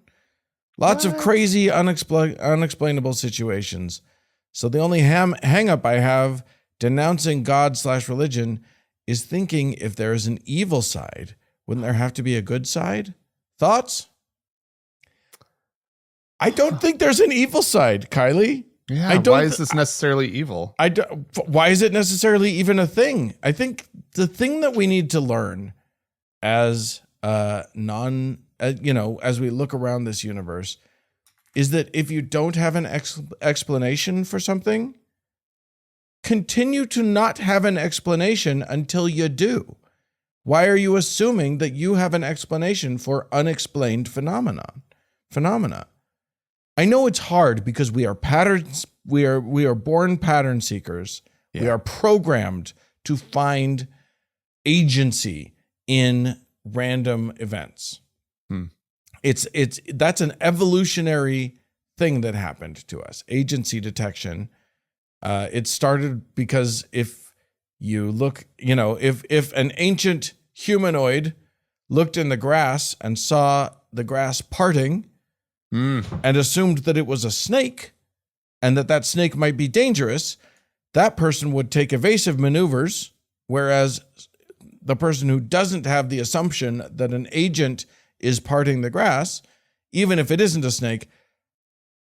Lots of crazy, unexplainable situations. So the only hang up I have denouncing God/religion is thinking if there is an evil side, wouldn't there have to be a good side? Thoughts? I don't think there's an evil side, Kylie. Yeah, why is this necessarily evil? Why is it necessarily even a thing? I think the thing that we need to learn as as we look around this universe is that if you don't have an explanation for something, continue to not have an explanation until you do. Why are you assuming that you have an explanation for unexplained phenomena? I know it's hard because we are patterns. We are born pattern seekers. Yeah. We are programmed to find agency in random events. That's an evolutionary thing that happened to us. Agency detection. It started because if you look, if an ancient humanoid looked in the grass and saw the grass parting and assumed that it was a snake and that snake might be dangerous, that person would take evasive maneuvers, whereas the person who doesn't have the assumption that an agent is parting the grass, even if it isn't a snake,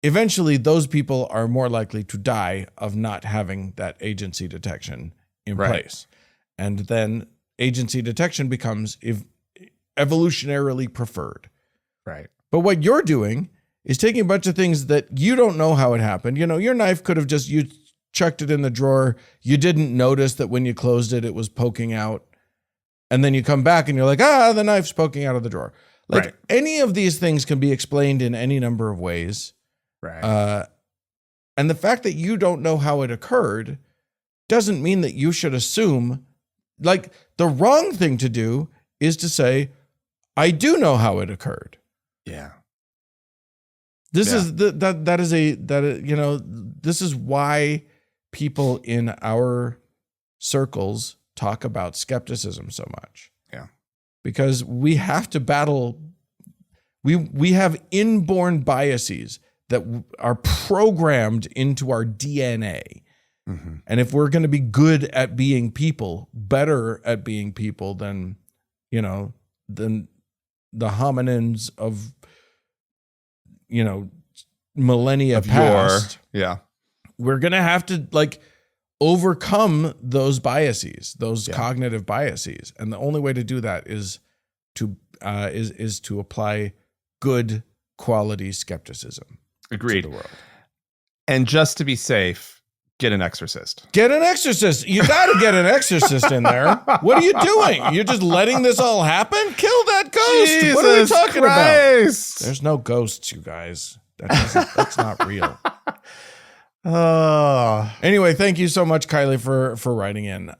eventually those people are more likely to die of not having that agency detection in place. And then agency detection becomes evolutionarily preferred. Right. But what you're doing is taking a bunch of things that you don't know how it happened. Your knife could have you chucked it in the drawer. You didn't notice that when you closed it, it was poking out. And then you come back and you're like, the knife's poking out of the drawer. Any of these things can be explained in any number of ways. Right. And the fact that you don't know how it occurred doesn't mean that you should assume, the wrong thing to do is to say, I do know how it occurred. Yeah. This is why people in our circles talk about skepticism so much. Yeah. Because we have to battle, we have inborn biases that are programmed into our DNA. Mm-hmm. And if we're going to be good at being people, better at being people than the hominins of, millennia of past, we're going to have to overcome those biases, those cognitive biases. And the only way to do that is to apply good quality skepticism. Agreed. To the world. And just to be safe, get an exorcist. Get an exorcist. You got to get an exorcist in there. What are you doing? You're just letting this all happen? Kill that ghost. Jesus what are we talking Christ. About? There's no ghosts, you guys. That's not real. Anyway, thank you so much, Kylie, for writing in.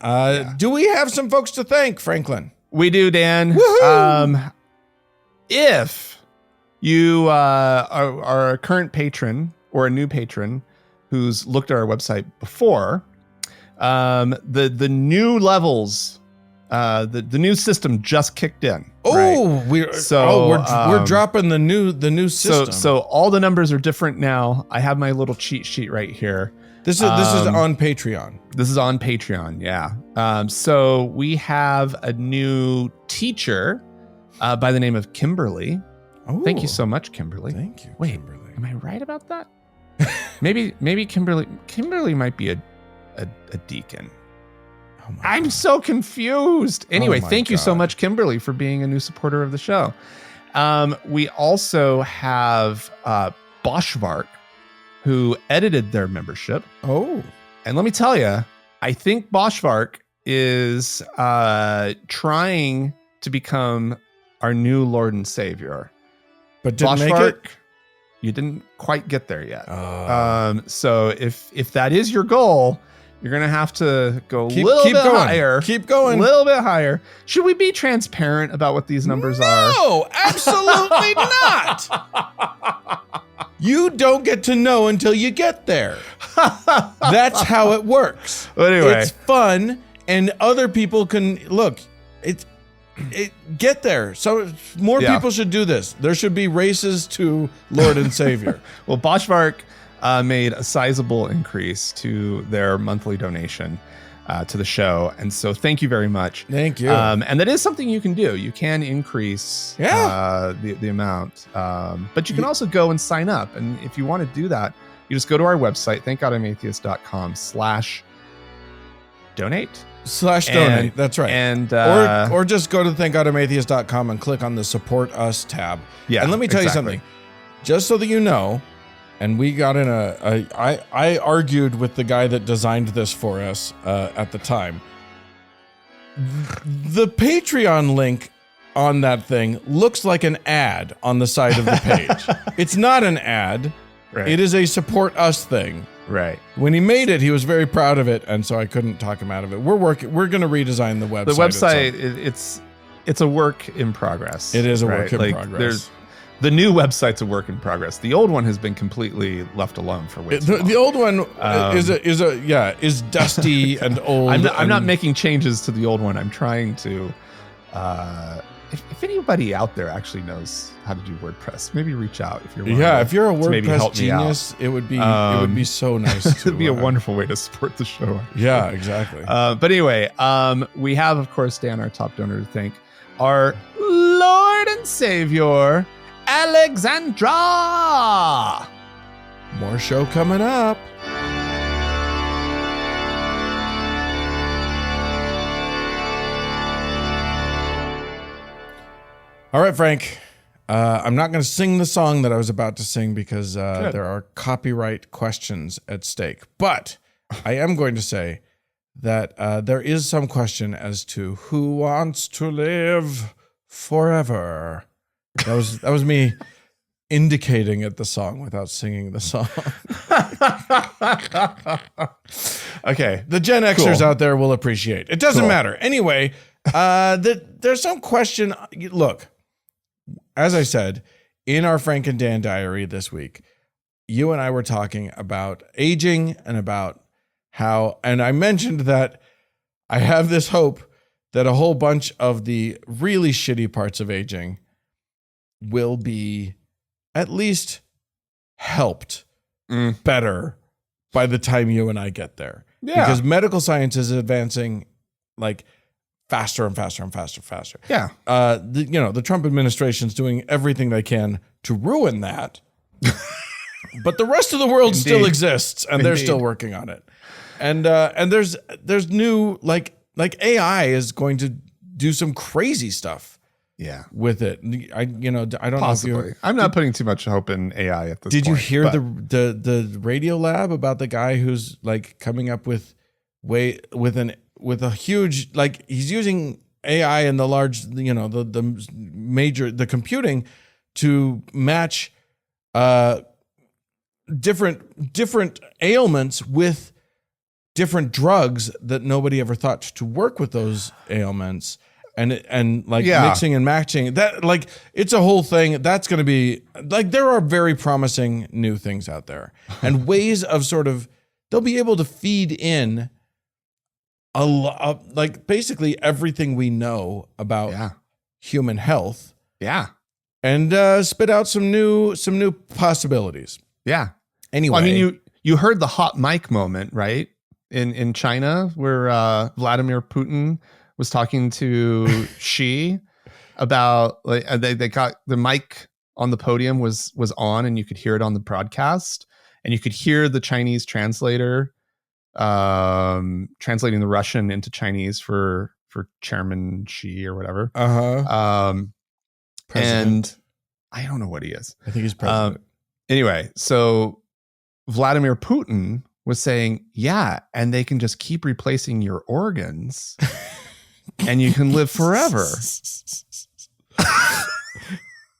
Do we have some folks to thank, Franklin? We do, Dan. Woohoo! If you are a current patron or a new patron who's looked at our website before, the new levels, the new system just kicked in. Oh, right? We're dropping the new system. So all the numbers are different now. I have my little cheat sheet right here. This is on Patreon. This is on Patreon, yeah. So we have a new teacher by the name of Kimberly. Oh, thank you so much, Kimberly. Thank you, Wait, Kimberly. Am I right about that? maybe Kimberly might be a deacon. Oh I'm so confused. Anyway, thank you so God. much, Kimberly, for being a new supporter of the show. We also have Boschvark, who edited their membership. Oh. And let me tell you, I think Boschvark is trying to become our new Lord and Savior. But didn't make it? You didn't quite get there yet. So if that is your goal, You're going to have to go a keep little bit going. higher. Keep going. A little bit higher. Should we be transparent about what these numbers are? No, absolutely not. You don't get to know until you get there. That's how it works. But anyway. It's fun, and other people can look. It get there. So more people should do this. There should be races to Lord and Savior. Well, Boschvark made a sizable increase to their monthly donation to the show, and so thank you very much. Thank you. And that is something you can do. You can increase the amount, but you can also go and sign up. And if you want to do that, you just go to our website, thankgodimatheist.com/donate. /donate. That's right. And or just go to thankgodimatheist.com and click on the Support Us tab. Yeah. And let me tell you something, just so that you know. And we got in I argued with the guy that designed this for us at the time. The Patreon link on that thing looks like an ad on the side of the page. It's not an ad. Right. It is a support us thing. Right. When he made it, he was very proud of it, and so I couldn't talk him out of it. We're going to redesign the website. The website, it's a work in progress. It is a work in progress. The new website's a work in progress. The old one has been completely left alone for way too long. The old one is dusty and old. I'm not making changes to the old one. I'm trying to. If anybody out there actually knows how to do WordPress, maybe reach out if you're if you're a WordPress genius, it would be so nice. It'd be a wonderful way to support the show. Yeah, exactly. But anyway, we have of course Dan, our top donor, to thank our Lord and Savior, Alexandra. More show coming up. All right, Frank. I'm not going to sing the song that I was about to sing because there are copyright questions at stake. But I am going to say that there is some question as to who wants to live forever. That was me indicating at the song without singing the song. Okay. The Gen Xers out there will appreciate. It doesn't matter. Anyway, there's some question. Look, as I said, in our Frank and Dan diary this week, you and I were talking about aging and about how, and I mentioned that I have this hope that a whole bunch of the really shitty parts of aging will be at least helped better by the time you and I get there. Yeah. Because medical science is advancing like faster and faster and faster and faster. Yeah. The Trump administration's doing everything they can to ruin that. But the rest of the world still exists, and they're still working on it. And there's new like AI is going to do some crazy stuff. Yeah, with it. I don't Possibly. know if I'm not putting too much hope in AI at this point. Did you hear the Radio Lab about the guy who's like coming up with a huge, like he's using AI and the large, the major computing to match different ailments with different drugs that nobody ever thought to work with those ailments. And mixing and matching that, like, it's a whole thing that's going to be like, there are very promising new things out there and ways of they'll be able to feed in a lot, like basically everything we know about human health. Yeah. And spit out some new possibilities. Yeah. Anyway, well, I mean, you heard the hot mic moment, right? In China, where Vladimir Putin was talking to Xi about, like, they got the mic on the podium was on, and you could hear it on the broadcast, and you could hear the Chinese translator translating the Russian into Chinese for Chairman Xi or whatever. And I don't know what he is. I think he's president. Anyway, so Vladimir Putin was saying, yeah, and they can just keep replacing your organs and you can live forever.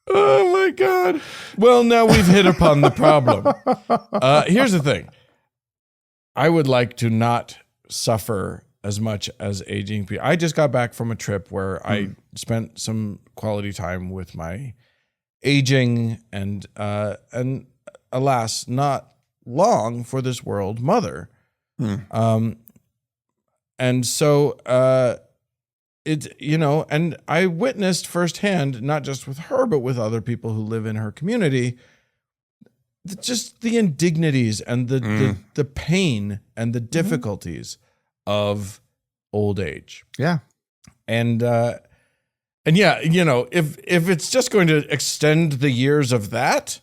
Oh my God. Well, now we've hit upon the problem. Here's the thing. I would like to not suffer as much as aging people. I just got back from a trip where I spent some quality time with my aging and alas, not long for this world mother. And so and I witnessed firsthand, not just with her, but with other people who live in her community, just the indignities and the pain and the difficulties of old age. Yeah. And yeah, if it's just going to extend the years of that,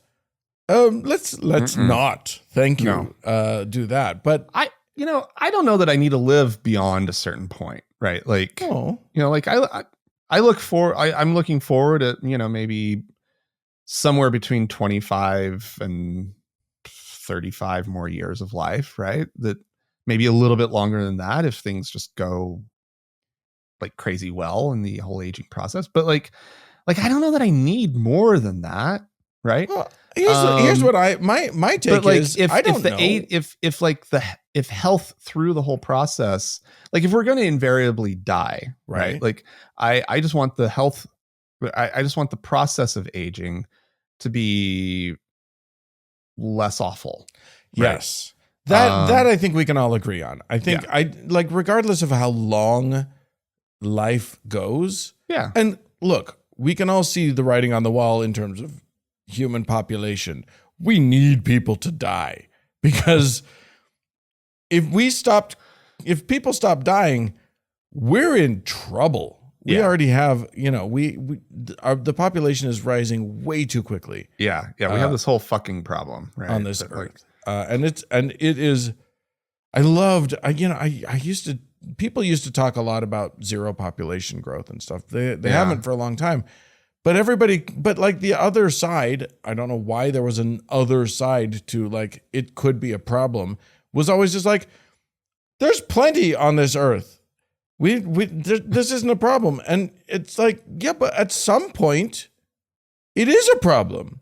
let's not, thank you, do that. But I don't know that I need to live beyond a certain point, right? Like, like I'm looking forward at, maybe somewhere between 25 and 35 more years of life, right? That maybe a little bit longer than that if things just go like crazy well in the whole aging process. But like I don't know that I need more than that, right? Well, here's what my take is. If health through the whole process, like if we're going to invariably die, right? Like I just want the health. I just want the process of aging to be less awful. Right? Yes. That I think we can all agree on. I think regardless of how long life goes. Yeah. And look, we can all see the writing on the wall in terms of human population. We need people to die, because if people stop dying, we're in trouble. We already have, the population is rising way too quickly. Yeah. Yeah. We have this whole fucking problem, right? On this earth. It is, I loved, people used to talk a lot about zero population growth and stuff. They haven't for a long time, but like the other side, I don't know why there was an other side to like, it could be a problem, was always just like, there's plenty on this earth. This isn't a problem. And it's like, yeah, but at some point it is a problem.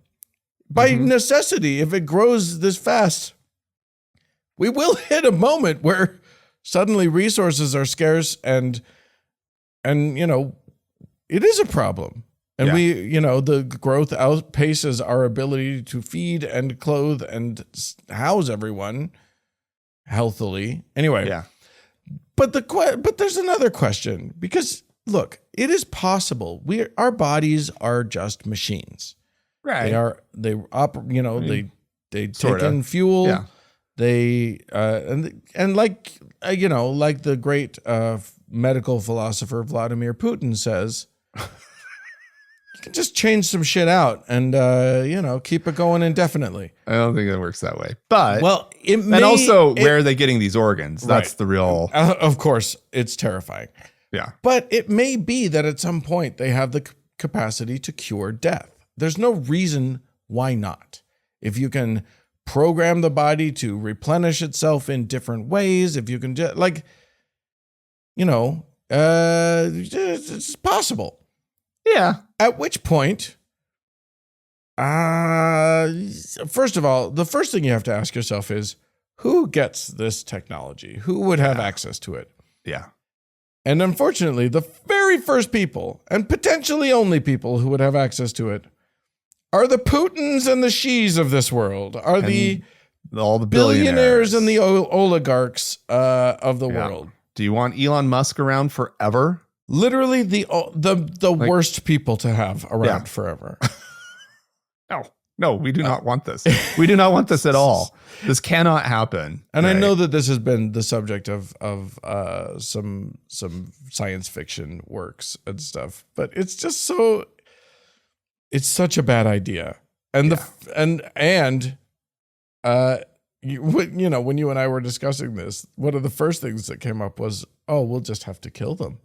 By necessity, if it grows this fast, we will hit a moment where suddenly resources are scarce and it is a problem. And the growth outpaces our ability to feed and clothe and house everyone healthily. Anyway. Yeah. But there's another question, because look, it is possible. Our bodies are just machines. Right. They take in fuel. Yeah. They and like the great medical philosopher Vladimir Putin says, you can just change some shit out and keep it going indefinitely. I don't think it works that way. But where are they getting these organs? That's the real. Of course, it's terrifying. Yeah. But it may be that at some point they have the capacity to cure death. There's no reason why not. If you can program the body to replenish itself in different ways, if you can just it's possible. Yeah. At which point, first of all, the first thing you have to ask yourself is, who gets this technology? Who would have access to it? Yeah. And unfortunately, the very first people, and potentially only people who would have access to it, are the Putins and the Xis of this world, all the billionaires and the oligarchs of the world. Do you want Elon Musk around forever? Literally the worst people to have around forever. No, we do not want this. We do not want this at all. This cannot happen. And I know that this has been the subject of some science fiction works and stuff, but it's just it's such a bad idea. And when you and I were discussing this, one of the first things that came up was, we'll just have to kill them.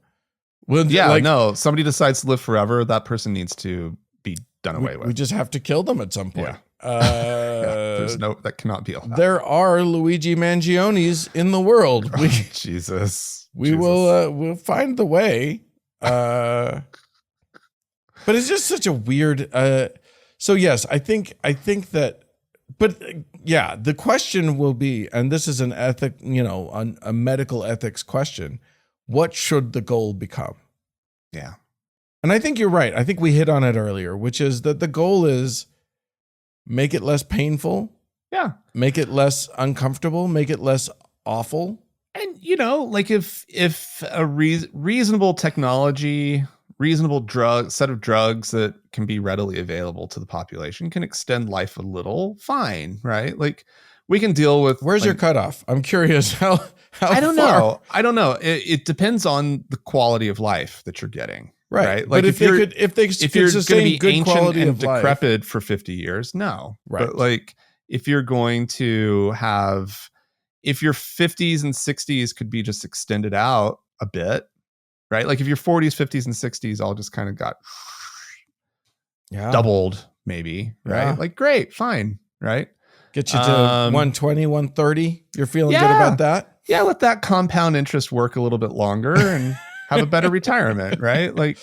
Somebody decides to live forever, that person needs to be done away with. We just have to kill them at some point. That cannot be allowed. There are Luigi Mangionis in the world. Jesus. We'll find the way. But it's just such a weird. So yes, I think that yeah, the question will be, and this is an ethic, a medical ethics question. What should the goal become? Yeah. And I think you're right. I think we hit on it earlier, which is that the goal is make it less painful. Yeah. Make it less uncomfortable, make it less awful. And, like if a reasonable technology, reasonable set of drugs that can be readily available to the population can extend life a little, fine, right? Like we can deal with. Where's your cutoff? I'm curious how I don't know. It depends on the quality of life that you're getting. Right. Like if you're going to be good quality and of decrepit life for 50 years, no. Right. But like if you're going to have, if your 50s and 60s could be just extended out a bit, right? Like if your 40s, 50s, and 60s all just kind of got doubled, maybe, right? Yeah. Like, great, fine, right? Get you to 120, 130. You're feeling good about that? Yeah, let that compound interest work a little bit longer and have a better retirement, right? Like,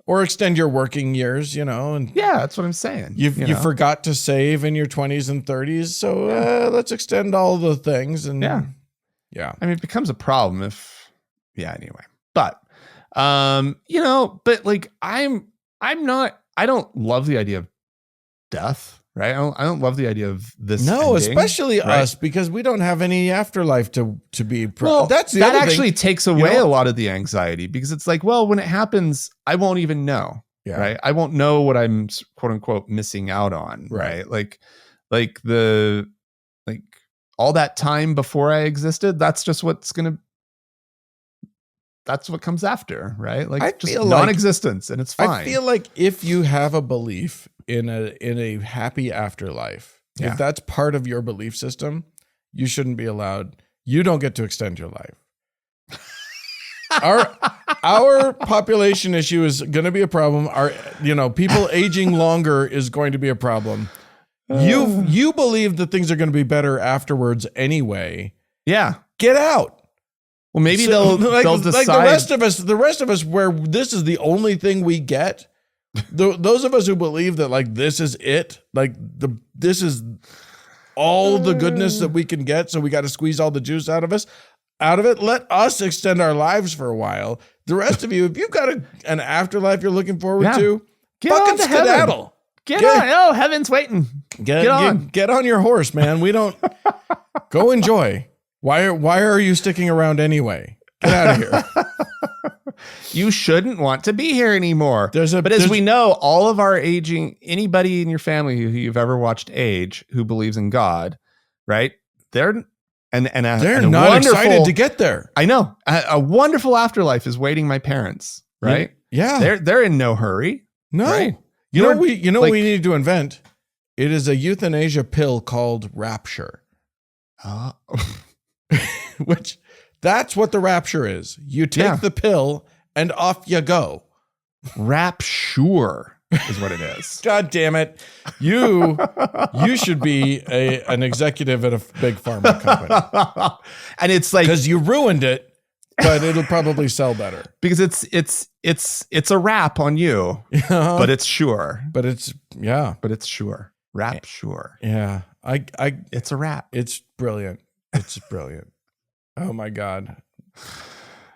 or extend your working years, and yeah, that's what I'm saying. You forgot to save in your 20s and 30s, so let's extend all the things. And yeah. I mean, it becomes a problem anyway. But but like I don't love the idea of death. Right. I don't love the idea of this. No, ending, especially right? us, because we don't have any afterlife to be. That actually takes away a lot of the anxiety, because it's like, well, when it happens, I won't even know. Yeah. Right. I won't know what I'm quote unquote missing out on. Right. Like all that time before I existed, that's what comes after. Right. Like I just non-existence, and it's fine. I feel like if you have a belief in a happy afterlife, if that's part of your belief system, you shouldn't be allowed. You don't get to extend your life. Our population issue is going to be a problem. Our people aging longer is going to be a problem. You believe that things are going to be better afterwards anyway. Yeah, get out. Well, maybe they'll decide. Like the rest of us, where this is the only thing we get. Those of us who believe that like this is it, like this is all the goodness that we can get, so we got to squeeze all the juice out of it. Let us extend our lives for a while. The rest of you, if you've got an afterlife you're looking forward to, fucking skedaddle. Get on. Oh, heaven's waiting. Get on. Get on your horse, man. We don't go enjoy. Why are you sticking around anyway? Get out of here. You shouldn't want to be here anymore. But as we know, all of our aging, anybody in your family who you've ever watched age who believes in God, right? They're not excited to get there. I know. A wonderful afterlife is waiting my parents, right? Yeah. They're in no hurry. No. Right? What we need to invent? It is a euthanasia pill called Rapture. Which that's what the rapture is. You take the pill and off you go. Rapture is what it is. God damn it. You should be an executive at a big pharma company. And it's like, because you ruined it, but it'll probably sell better. Because it's a rap on you, but it's sure. But it's sure. Rapture. Yeah. It's a rap. It's brilliant. It's brilliant. Oh my God.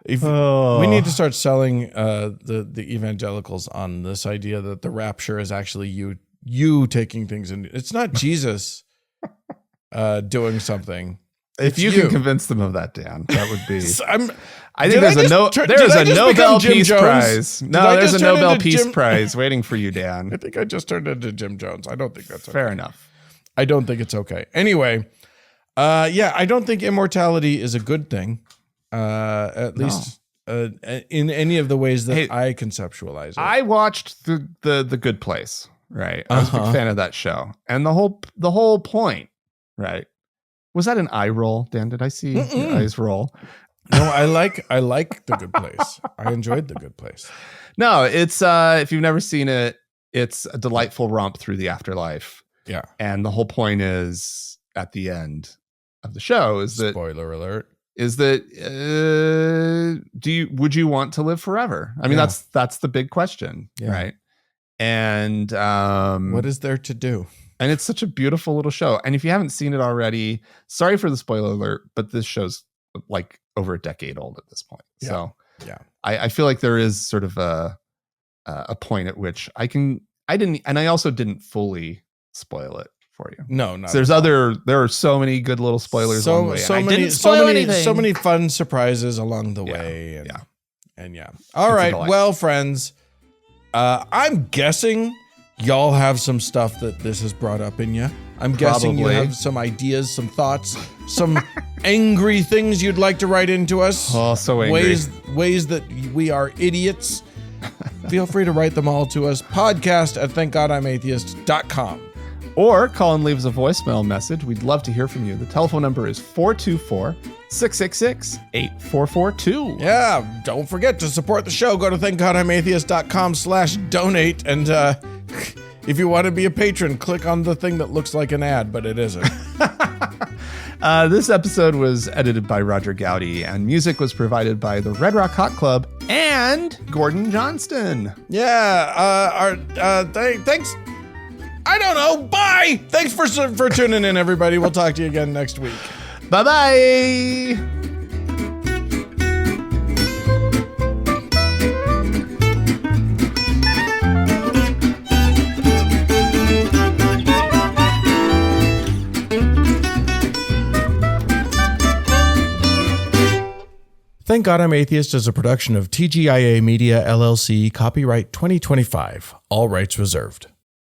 We need to start selling the evangelicals on this idea that the rapture is actually you taking things in. It's not Jesus doing something. If you can convince them of that, Dan, that would be. I think there's a Nobel Peace Prize. No, there's a Nobel Peace Prize waiting for you, Dan. I think I just turned into Jim Jones. I don't think that's okay. Fair enough. I don't think it's okay. Anyway, I don't think immortality is a good thing. At least in any of the ways that I conceptualize it. I watched the Good Place, right? I was a big fan of that show, and the whole point, right? Was that an eye roll, Dan? Did I see your eyes roll? No, I like The Good Place. I enjoyed The Good Place. No, it's if you've never seen it, it's a delightful romp through the afterlife. Yeah, and the whole point is at the end of the show is that, spoiler alert, is that would you want to live forever? I mean, that's the big question, right? And what is there to do? And it's such a beautiful little show. And if you haven't seen it already, sorry for the spoiler alert, but this show's like over a decade old at this point. Yeah. So yeah, I feel like there is sort of a point at which I also didn't fully spoil it for you. No, not. So there are so many good little spoilers along the way. So many fun surprises along the way. And all right. Well, friends, I'm guessing y'all have some stuff that this has brought up in you. I'm guessing you have some ideas, some thoughts, some angry things you'd like to write into us. Oh, so angry. Ways that we are idiots. Feel free to write them all to us. Podcast at thankgodimatheist.com. Or call and leave us a voicemail message. We'd love to hear from you. The telephone number is 424-666-8442. Yeah, don't forget to support the show. Go to thankgodimatheist.com/donate. And if you want to be a patron, click on the thing that looks like an ad, but it isn't. This episode was edited by Roger Gowdy, and music was provided by the Red Rock Hot Club and Gordon Johnston. Yeah, thanks. I don't know. Bye. Thanks for tuning in, everybody. We'll talk to you again next week. Bye-bye. Thank God I'm Atheist is a production of TGIA Media, LLC, copyright 2025, all rights reserved.